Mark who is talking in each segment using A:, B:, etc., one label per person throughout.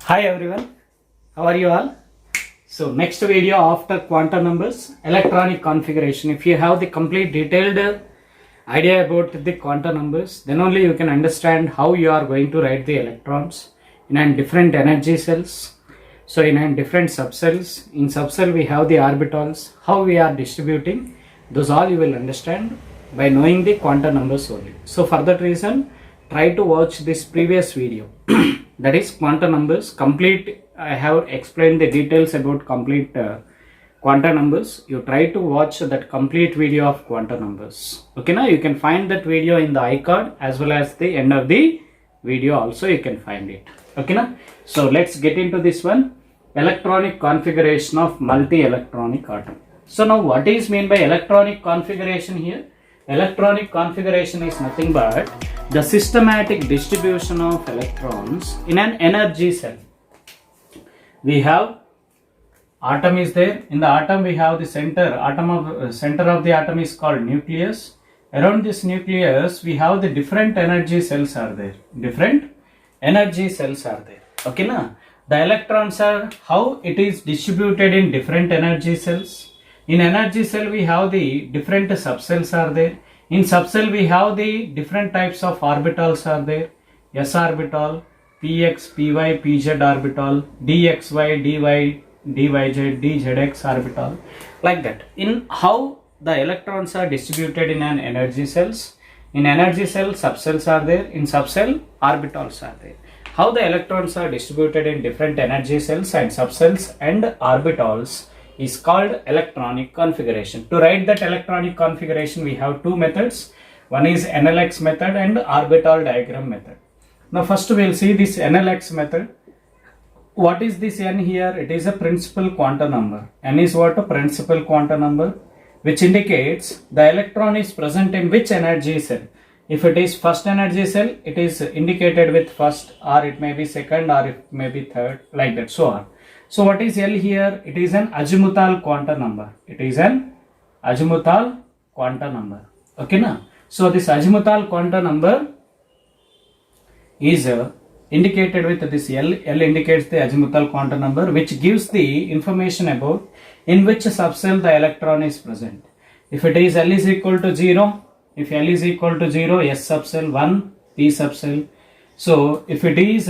A: Hi everyone, how are you all? So next video after quantum numbers, electronic configuration. If you have the complete detailed idea about the quantum numbers, then only you can understand how you are going to write the electrons in a different energy cells. So in a different subcells, in subcell we have the orbitals, how we are distributing, those all you will understand by knowing the quantum numbers only. So for that reason, try to watch this previous video. That is quantum numbers complete. I have explained the details about complete quantum numbers. You try to watch that complete video of quantum numbers. Okay, now you can find that video in the iCard as well as the end of the video also you can find it. Okay, now so let's get into this one, electronic configuration of multi-electronic atom. So now what is mean by electronic configuration here? Electronic configuration is nothing but the systematic distribution of electrons in an energy cell. We have atom is there. In the atom we have the center of the atom is called nucleus. Around this nucleus we have the different energy cells are there. Different energy cells are there. Okay, na? The electrons are how it is distributed in different energy cells. In energy cell we have the different subcells are there. In subcell we have the different types of orbitals are there. S orbital, px, py, pz orbital, dxy, dy, dyz, dzx orbital, like that. In how the electrons are distributed in an energy cells. In energy cell subcells are there. In subcell orbitals are there. How the electrons are distributed in different energy cells and subcells and orbitals is called electronic configuration. To write that electronic configuration we have two methods. One is NLX method and orbital diagram method. Now first we will see this NLX method. What is this N here? It is a principal quantum number. N is what? A principal quantum number, which indicates the electron is present in which energy cell. If it is first energy cell, it is indicated with first, or it may be second, or it may be third, like that, so on. So what is L here? It is an azimuthal quantum number. It is an azimuthal quantum number. Okay, na? So this azimuthal quantum number is indicated with this L. L indicates the azimuthal quantum number, which gives the information about in which subcell the electron is present. If it is L is equal to 0, if L is equal to 0, S subcell, 1, P subcell. So if it is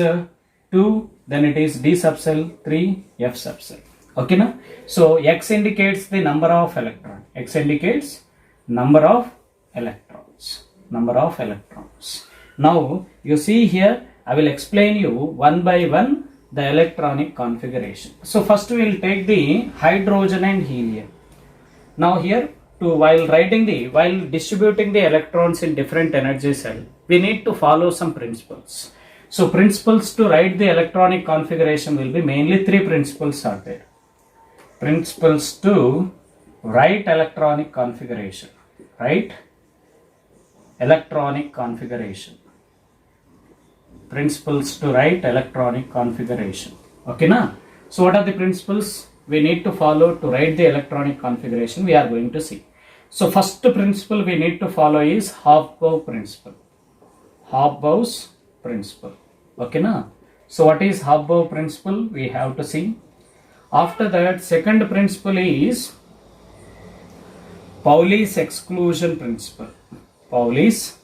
A: 2, then it is D subcell, 3, F subcell. Okay, na? So X indicates the number of electron. X indicates number of electrons. Number of electrons. Now you see here, I will explain you one by one the electronic configuration. So first we will take the hydrogen and helium. Now here, while distributing the electrons in different energy cell, we need to follow some principles. So principles to write the electronic configuration will be mainly three principles are there. Principles to write electronic configuration. Right? Electronic configuration. Principles to write electronic configuration. Okay, na? So what are the principles we need to follow to write the electronic configuration? We are going to see. So first principle we need to follow is Hofbauer principle. Hofbauer's principle. Okay, na? So what is Hofbauer principle? We have to see. After that, second principle is Pauli's exclusion principle. Pauli's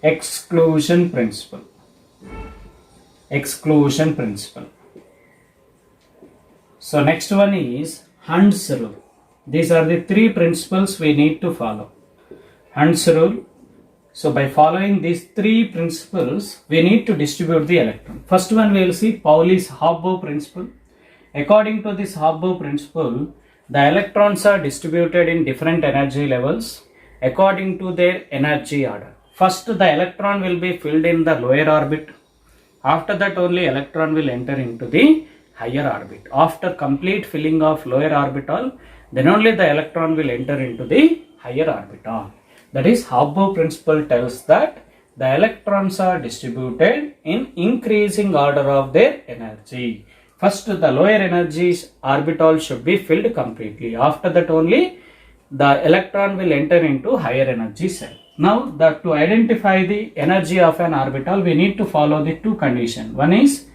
A: exclusion principle. Exclusion principle. So next one is Hund's rule. These are the three principles we need to follow. Hund's rule. So by following these three principles, we need to distribute the electron. First one we will see Pauli's Hofbauer principle. According to this Hofbauer principle, the electrons are distributed in different energy levels according to their energy order. First the electron will be filled in the lower orbit. After that only electron will enter into the higher orbit. After complete filling of lower orbital, then only the electron will enter into the higher orbital. That is Hofbauer principle tells that the electrons are distributed in increasing order of their energy. First the lower energy orbital should be filled completely. After that only the electron will enter into higher energy cell. Now to identify the energy of an orbital, we need to follow the two conditions. One is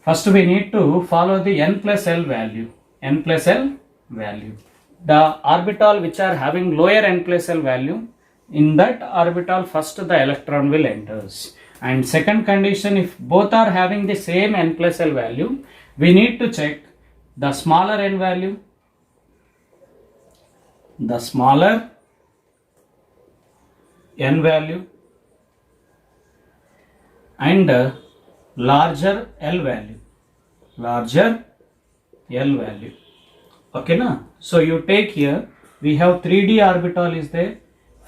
A: First we need to follow the n plus L value. N plus L value. The orbital which are having lower n plus L value, in that orbital first the electron will enters. And second condition, if both are having the same n plus L value, we need to check the smaller n value, the smaller n value and larger L value, larger L value. Okay na? So you take here, we have 3d orbital is there,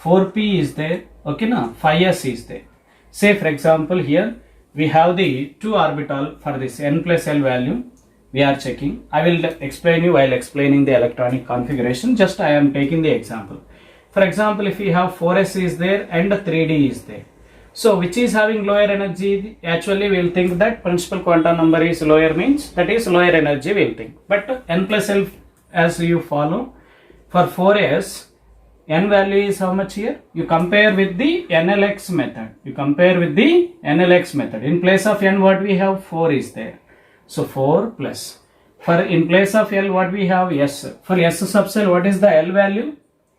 A: 4p is there, okay na, 5s is there. Say for example here we have the 2 orbital for this n plus L value, we are checking. I will explain you while explaining the electronic configuration, just I am taking the example. For example, if we have 4s is there and 3d is there. So which is having lower energy, actually we will think that principal quantum number is lower, means that is lower energy we will think. But n plus L as you follow, for 4s, n value is how much here? You compare with the NLX method. You compare with the NLX method. In place of n what we have? 4 is there. So 4 plus. For in place of L what we have? S. For S subcell what is the L value?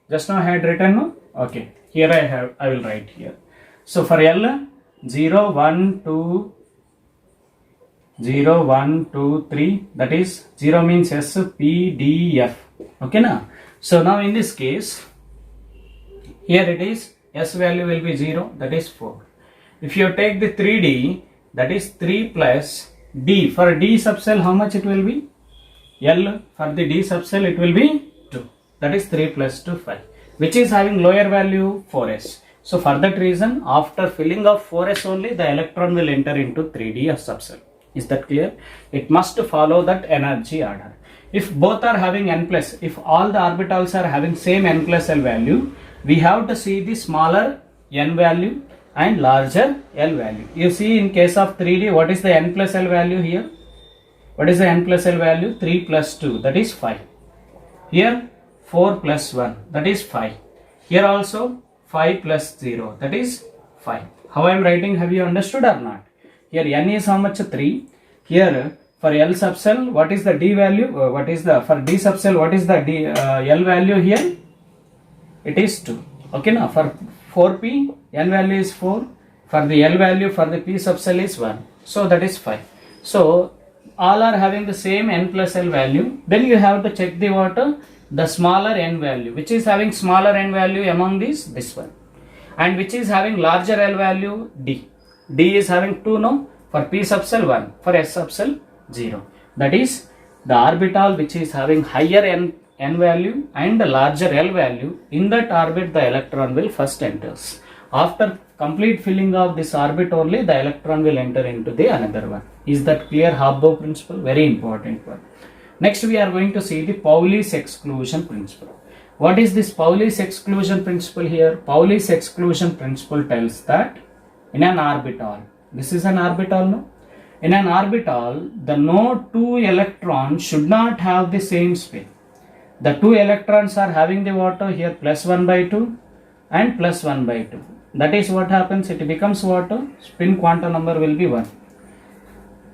A: Just now I had written, no? Okay. Here I will write here. So for L, 0, 1, 2, 0, 1, 2, 3, that is 0 means S, P, D, F. Okay na? So now in this case, here it is, S value will be 0, that is 4. If you take the 3D, that is 3 plus D. For D subcell how much it will be? L, for the D subcell it will be 2. That is 3 plus 2, 5. Which is having lower value? 4s. So for that reason, after filling of 4s only, the electron will enter into 3d subcell. Is that clear? It must follow that energy order. If both are having n plus, if all the orbitals are having same n plus L value, we have to see the smaller n value and larger L value. You see in case of 3d, what is the n plus L value here? What is the n plus L value? 3 plus 2, that is 5. Here 4 plus 1, that is 5. Here also 5 plus 0, that is 5. How I am writing, have you understood or not? Here n is how much? 3. Here for L subcell, what is the D value? For D subcell, what is the L value here? It is 2. Okay now, for 4p, n value is 4. For the L value for the P subcell is 1. So that is 5. So all are having the same n plus L value. Then you have to check the what? The smaller n value. Which is having smaller n value among these? This one. And which is having larger L value? D. D is having 2, no? For P subcell 1. For S subcell 0. That is the orbital which is having higher n value and larger L value. In that orbit the electron will first enters. After complete filling of this orbit only, the electron will enter into the another one. Is that clear? Hobsbawm principle? Very important one. Next we are going to see the Pauli's exclusion principle. What is this Pauli's exclusion principle here? Pauli's exclusion principle tells that in an orbital, this is an orbital, no? In an orbital, the no two electrons should not have the same spin. The two electrons are having the what? Here plus 1 by 2 and plus 1 by 2. That is what happens, it becomes what? Spin quantum number will be 1.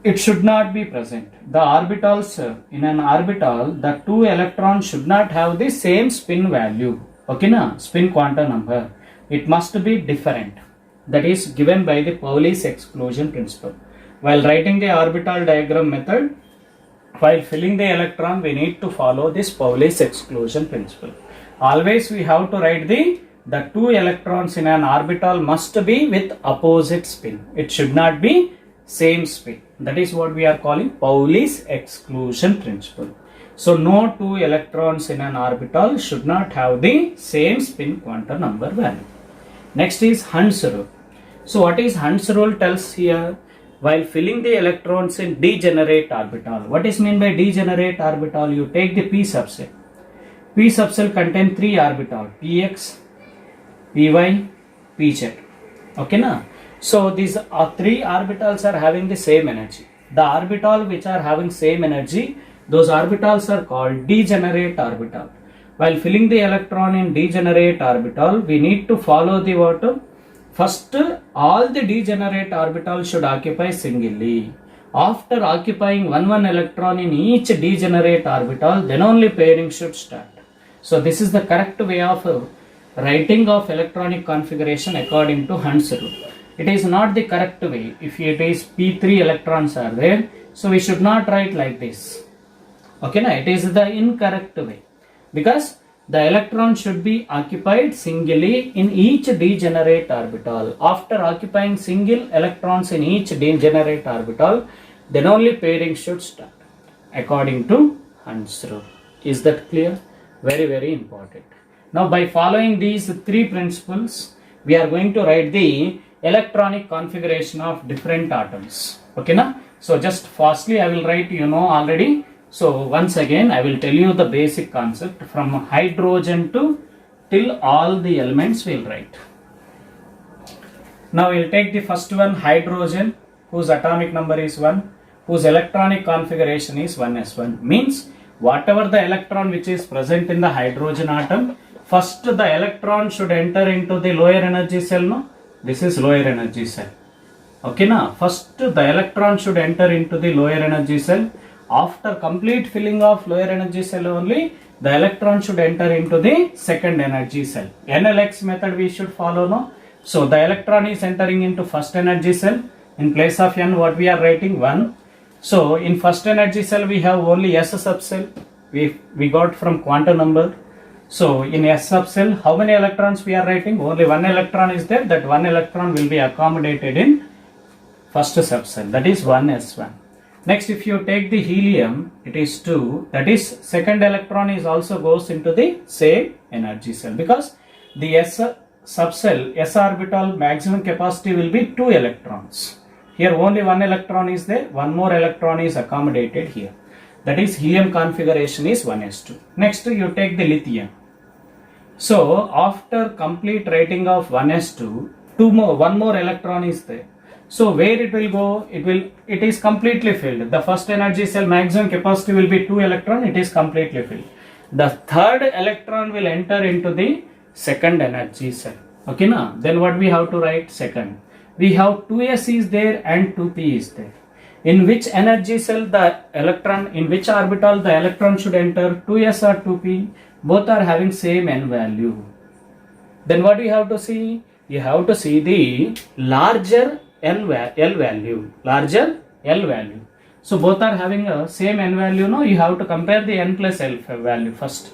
A: It should not be present. The orbitals, in an orbital, the two electrons should not have the same spin value. Okay na? Spin quantum number. It must be different. That is given by the Pauli's exclusion principle. While writing the orbital diagram method, while filling the electron, we need to follow this Pauli's exclusion principle. Always we have to write the two electrons in an orbital must be with opposite spin. It should not be same spin. That is what we are calling Pauli's exclusion principle. So no two electrons in an orbital should not have the same spin quantum number value. Next is Hund's rule. So what is Hund's rule tells here? While filling the electrons in degenerate orbital. What is meant by degenerate orbital? You take the P subcell. P subcell contain 3 orbital, Px, Py, Pz. Okay na? So these 3 orbitals are having the same energy. The orbital which are having same energy, those orbitals are called degenerate orbital. While filling the electron in degenerate orbital, we need to follow the what? First, all the degenerate orbitals should occupy singly. After occupying one electron in each degenerate orbital, then only pairing should start. So this is the correct way of writing of electronic configuration according to Hund's rule. It is not the correct way. If it is p3 electrons are there, so we should not write like this. Okay, na? It is the incorrect way, because the electron should be occupied singly in each degenerate orbital. After occupying single electrons in each degenerate orbital, then only pairing should start according to Hund's rule. Is that clear? Very, very important. Now by following these three principles, we are going to write the electronic configuration of different atoms. Okay, na? So just fastly I will write, already. So once again I will tell you the basic concept from hydrogen to till all the elements we will write. Now we will take the first one, hydrogen, whose atomic number is 1, whose electronic configuration is 1s1. Means whatever the electron which is present in the hydrogen atom, first the electron should enter into the lower energy cell. No, this is lower energy cell. Okay, na? First the electron should enter into the lower energy cell. After complete filling of lower energy cell only, the electron should enter into the second energy cell. NLX method we should follow, no? So the electron is entering into first energy cell. In place of n, what we are writing? 1. So in first energy cell we have only S subcell. We got from quantum number. So in S subcell, how many electrons we are writing? Only one electron is there. That one electron will be accommodated in first subcell. That is 1s1. Next, if you take the helium, it is 2. That is, second electron is also goes into the same energy cell, because the S subcell, S orbital maximum capacity will be 2 electrons. Here only one electron is there. One more electron is accommodated here. That is, helium configuration is 1s2. Next, you take the lithium. So after complete writing of 1s2, one more electron is there. So where it will go? It is completely filled. The first energy cell maximum capacity will be 2 electron. It is completely filled. The third electron will enter into the second energy cell. Okay, na? Then what we have to write? Second. We have 2s is there and 2p is there. In which energy cell the electron, in which orbital the electron should enter? 2s or 2p? Both are having same n value. Then what you have to see? You have to see the larger L value, larger L value. So both are having a same n value. No, you have to compare the n plus L value first.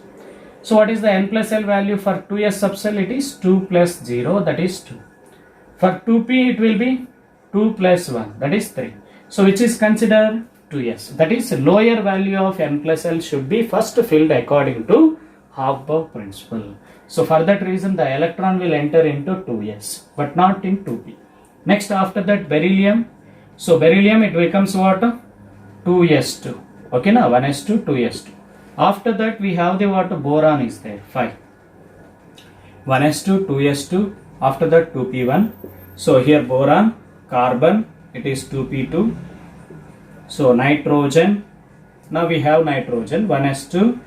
A: So what is the n plus L value for 2s subcell? It is 2 plus 0, that is 2. For 2p it will be 2 plus 1, that is 3. So which is considered? 2s. That is, lower value of n plus L should be first filled according to Hofbauer principle. So for that reason the electron will enter into 2s but not in 2p. Next, after that, beryllium. So beryllium, it becomes what? 2s2. Okay, na? 1s2, 2s2. After that, we have the what? Boron is there, 5. 1s2, 2s2. After that, 2p1. So here boron, carbon, it is 2p2. So nitrogen. Now we have nitrogen, 1s2,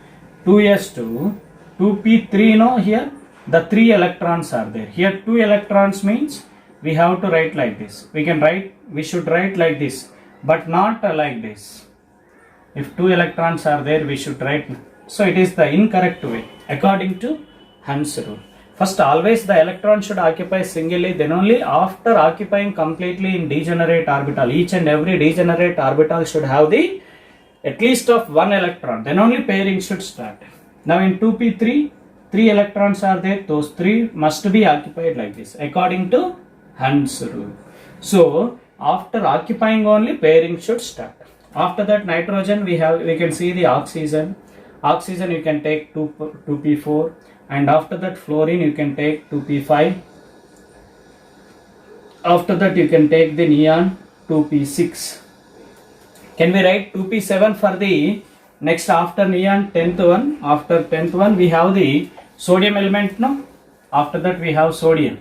A: 2s2, 2p3. No, here the 3 electrons are there. Here 2 electrons means we have to write like this. We should write like this, but not like this. If 2 electrons are there, we should write. So it is the incorrect way according to Hund's rule. First, always the electron should occupy singly, then only after occupying completely in degenerate orbital, each and every degenerate orbital should have the at least of 1 electron, then only pairing should start. Now in 2p3, 3 electrons are there, those 3 must be occupied like this according to Hund's rule. So after occupying only pairing should start. After that, nitrogen we can see the oxygen. Oxygen you can take 2p4, and after that fluorine you can take 2p5. After that you can take the neon 2p6. Can we write 2p7 for the next after neon 10th one? After 10th one we have the sodium element. No, after that we have sodium.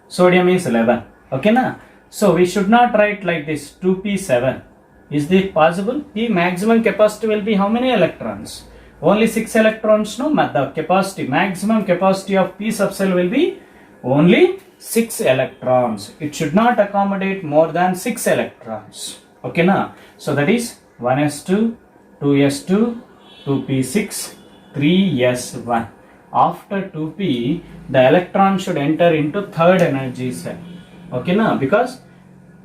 A: Sodium is 11. Okay, na? So we should not write like this 2p7. Is this possible? P maximum capacity will be how many electrons? Only 6 electrons. No, the capacity, maximum capacity of P subcell will be only 6 electrons. It should not accommodate more than 6 electrons. Okay na? So that is 1s2, 2s2, 2p6, 3s1. After 2p, the electron should enter into third energy cell. Okay na? Because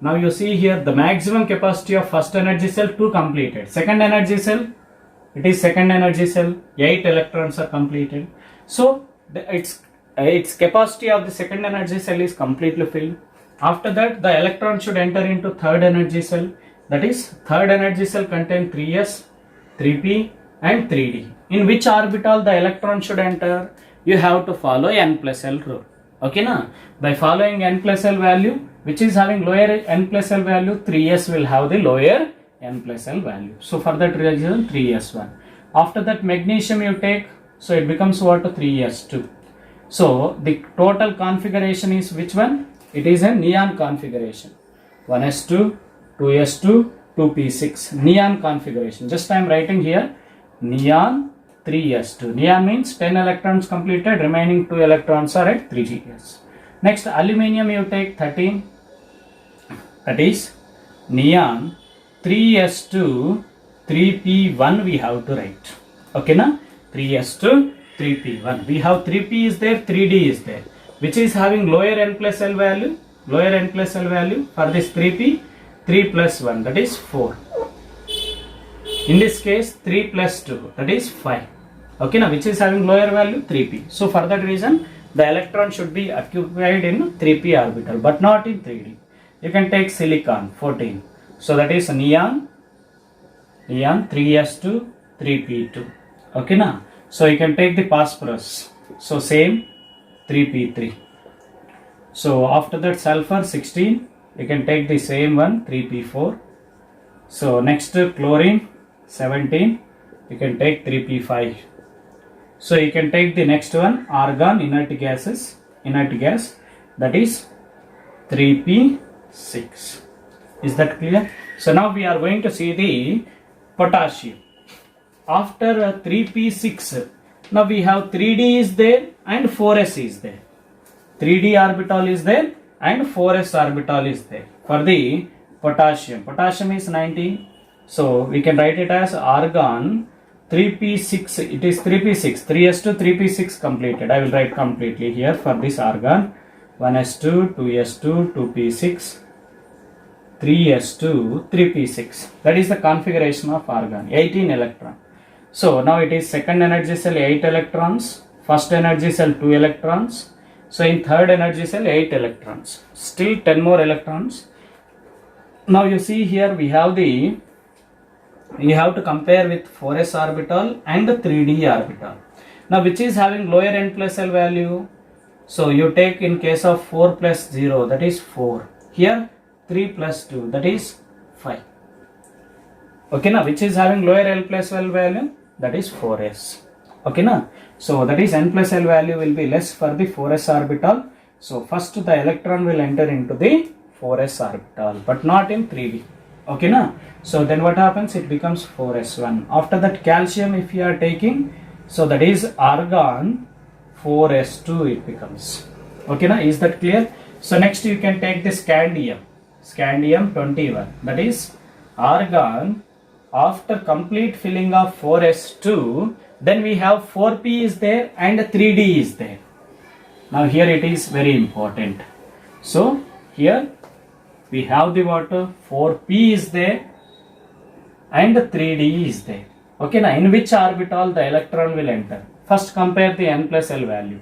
A: now you see here the maximum capacity of first energy cell 2 completed. Second energy cell, it is second energy cell, 8 electrons are completed. So its capacity of the second energy cell is completely filled. After that, the electron should enter into third energy cell. That is, third energy cell contains 3s, 3p and 3d. In which orbital the electron should enter? You have to follow n plus l rule. Okay na? By following n plus l value, which is having lower n plus l value, 3s will have the lower n plus l value. So for that reason 3s1. After that magnesium you take, so it becomes what? 3s2. So the total configuration is which one? It is a neon configuration. 1s2, 2s2, 2p6. Neon configuration. Just I am writing here neon 3s2. Neon means 10 electrons completed, remaining 2 electrons are at 3s. Next, aluminium you take 13. That is neon 3s2, 3p1 we have to write. Okay na? 3s2, 3p1. We have 3p is there, 3d is there. Which is having lower n plus l value? Lower n plus l value for this 3p, 3 plus 1, that is 4. In this case 3 plus 2, that is 5. Okay now, which is having lower value? 3p. So for that reason the electron should be occupied in 3p orbital but not in 3d. You can take silicon 14. So that is neon 3s2, 3p2. Okay now. So you can take the phosphorus. So same 3p3. So after that sulfur 16. You can take the same one 3p4. So next chlorine 17. You can take 3p5. So you can take the next one argon, inert gas, that is 3p6. Is that clear? So now we are going to see the potassium. After 3p6, now we have 3d is there and 4s is there. 3d orbital is there and 4s orbital is there. For the potassium is 19. So we can write it as argon 3p6. It is 3p6. 3s2, 3p6 completed. I will write completely here for this argon. 1s2, 2s2, 2p6, 3s2, 3p6. That is the configuration of argon. 18 electron. So now it is second energy cell 8 electrons, first energy cell 2 electrons. So in third energy cell 8 electrons. Still 10 more electrons. Now you see here we have to compare with 4s orbital and the 3d orbital. Now which is having lower n plus l value? So you take in case of 4 plus 0, that is 4. Here 3 plus 2, that is 5. Okay na, which is having lower l plus l value? That is 4s. Okay na. So that is n plus l value will be less for the 4s orbital. So first the electron will enter into the 4s orbital but not in 3d. Okay na. So then what happens? It becomes 4s1. After that calcium if you are taking, so that is argon 4s2 it becomes. Okay na. Is that clear? So next you can take the scandium 21. That is argon. After complete filling of 4s2, then we have 4p is there and 3d is there. Now here it is very important. So here we have the water 4p is there and 3d is there. Okay now, in which orbital the electron will enter? First compare the n plus l value.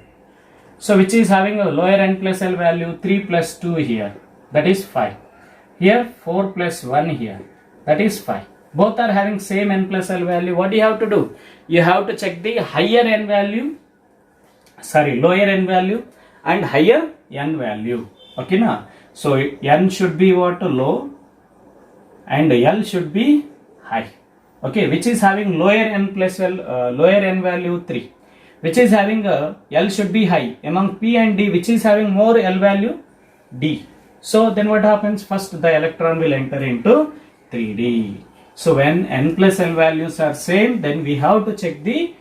A: So which is having a lower n plus l value? 3 plus 2 here, that is 5. Here 4 plus 1 here, that is 5. Both are having same n plus l value. What do you have to do? You have to check the higher n value, lower n value and higher n value. Okay na? So n should be what? Low and l should be high. Okay, which is having lower n plus l, lower n value 3. Which is having l should be high. Among p and d, which is having more l value? D. So then what happens? First the electron will enter into 3d. So when n plus l values are same, then we have to check the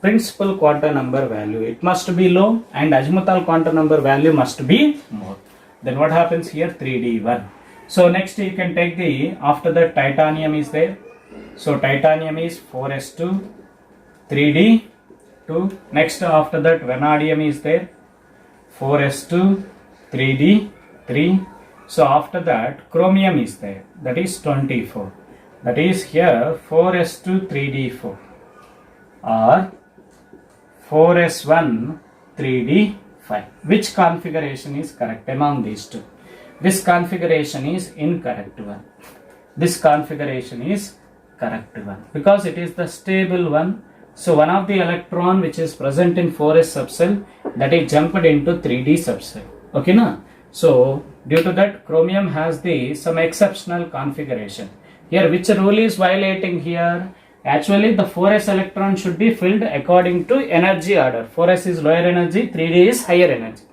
A: principal quantum number value. It must be low and azimuthal quantum number value must be more. Then what happens here? 3d1. So next you can take the, after that titanium is there. So titanium is 4s2 3d2. Next after that vanadium is there, 4s2 3d3. So after that chromium is there, that is 24. That is here 4s2 3d4 or 4s1 3d5. Which configuration is correct among these two? This configuration is incorrect one. This configuration is correct one because it is the stable one. So one of the electron which is present in 4s subcell, that is jumped into 3d subcell. Okay na? So due to that chromium has the some exceptional configuration. Here which rule is violating here? Actually the 4s electron should be filled according to energy order. 4s is lower energy, 3d is higher energy.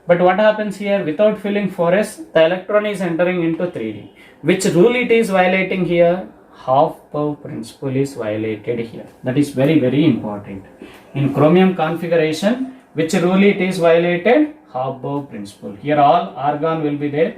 A: But what happens here, without filling 4s, the electron is entering into 3d. Which rule it is violating here? Hofbauer principle is violated here. That is very, very important. In chromium configuration, which rule it is violated? Hofbauer principle. Here all argon will be there.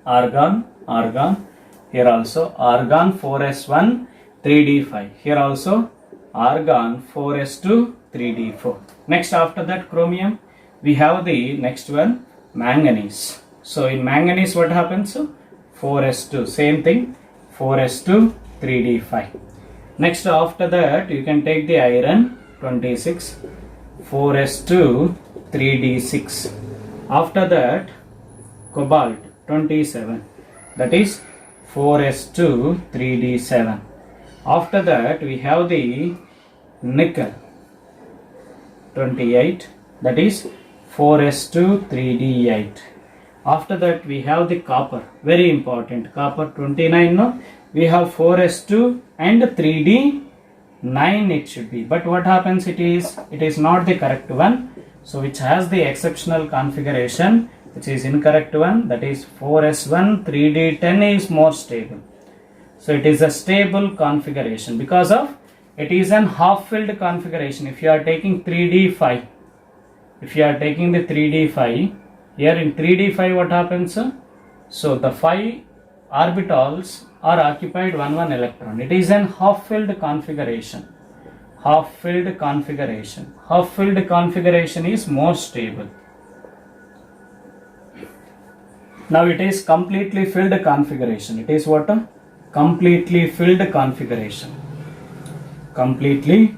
A: Argon, argon. Here also argon 4s1 3d5. Here also argon 4s2 3d4. Next after that chromium, we have the next one, manganese. So in manganese what happens? 4s2, same thing, 4s2 3d5. Next after that you can take the iron, 26, 4s2 3d6. After that cobalt, 27, that is 4s2 3d7. After that we have the nickel, 28, that is 4s2 3d8. After that we have the copper, very important, copper 29. No, we have 4s2 and 3d9 it should be, but what happens, it is not the correct one. So which has the exceptional configuration, which is incorrect one, that is 4s1 3d10 is more stable. So it is a stable configuration because of it is an half filled configuration. If you are taking 3d5, if you are taking the 3d5, here in 3d5 what happens? So the 5 orbitals are occupied 1 electron. It is an half filled configuration. Half filled configuration. Half filled configuration is more stable. Now it is completely filled configuration. It is what? Completely filled configuration. Completely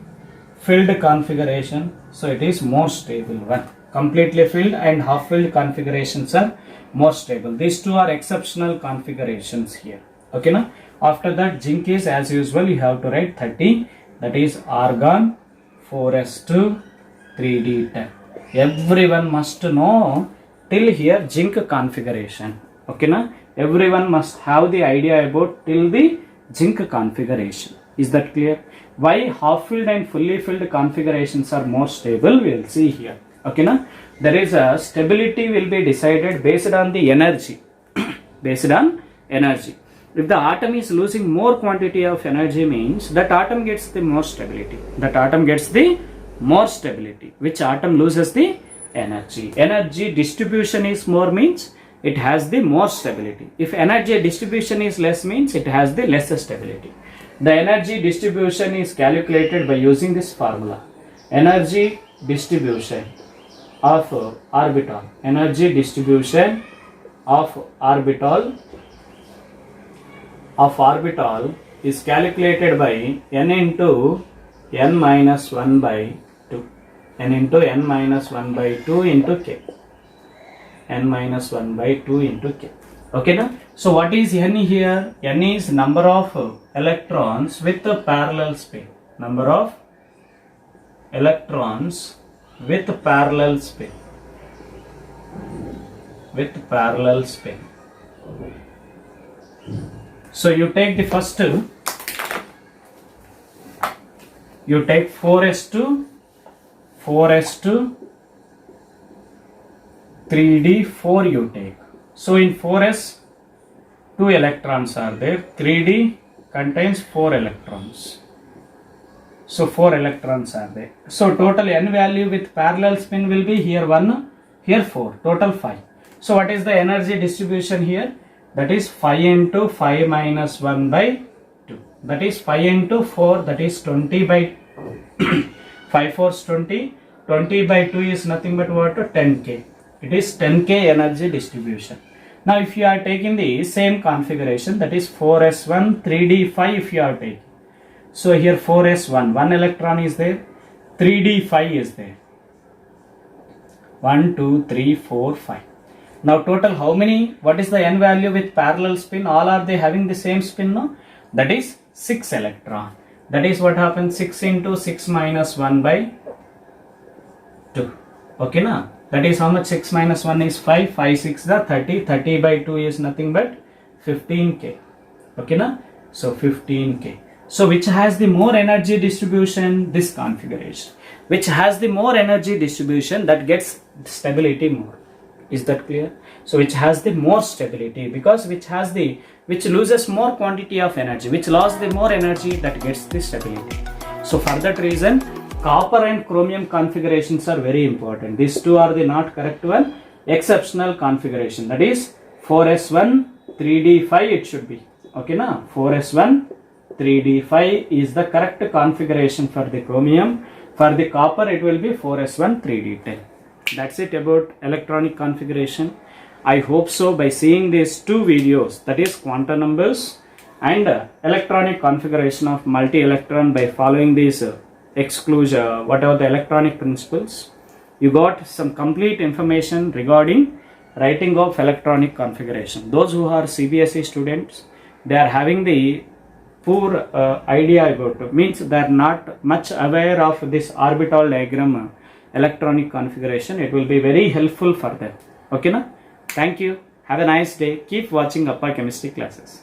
A: filled configuration. So it is more stable one. Completely filled and half filled configurations are more stable. These two are exceptional configurations here. Okay na? After that zinc is as usual, you have to write 30, that is argon 4s2 3d10. Everyone must know till here zinc configuration. Okay na? Everyone must have the idea about till the zinc configuration. Is that clear? Why half filled and fully filled configurations are more stable, we will see here. Okay na? There is a stability will be decided based on the energy. Based on energy. If the atom is losing more quantity of energy, means that atom gets the more stability. That atom gets the more stability. Which atom loses the energy? Energy distribution is more, means it has the more stability. If energy distribution is less, means it has the lesser stability. The energy distribution is calculated by using this formula. Energy distribution of orbital. Energy distribution of orbital is calculated by n into n minus 1 by 2. N into n minus 1 by 2 into k. N minus 1 by 2 into k. Okay na? So what is n here? N is number of electrons with a parallel spin. Number of electrons with parallel spin. With parallel spin. So you take the first two. You take 4s2, 3d4 you take. So in 4s, 2 electrons are there. 3d contains 4 electrons. So 4 electrons are there. So total n value with parallel spin will be here 1, here 4, total 5. So what is the energy distribution here? that is 5 into 5 minus 1 by 2. That is 5 into 4, that is 20 by 5 4 20. 20 by 2 is nothing but what? 10K. It is 10K energy distribution. Now if you are taking the same configuration, that is 4s1 3d5 if you are taking. So here 4s1, 1 electron is there, 3d5 is there. 1, 2, 3, 4, 5. Now total how many? What is the n value with parallel spin? All are they having the same spin? No? That is 6 electron. That is what happens, 6 into 6 minus 1 by 2. Okay na? That is how much? 6 minus 1 is 5. 5 6 the 30. 30 by 2 is nothing but 15K. Okay na? So 15K. So which has the more energy distribution? This configuration. Which has the more energy distribution, that gets stability more. Is that clear? So which has the more stability, because which loses more quantity of energy, which lost the more energy, that gets the stability. So for that reason, copper and chromium configurations are very important. These two are the not correct one. Exceptional configuration, that is 4s1 3d5 it should be. Okay na? 4s1 3d5 is the correct configuration for the chromium. For the copper it will be 4s1 3d10. That's it about electronic configuration. I hope so by seeing these two videos, that is quantum numbers and electronic configuration of multi-electron, by following these exclusion, whatever the electronic principles, you got some complete information regarding writing of electronic configuration. Those who are CBSE students, they are having the poor idea about it, means they are not much aware of this orbital diagram electronic configuration. It will be very helpful for them. Okay na? Thank you. Have a nice day. Keep watching Appa Chemistry classes.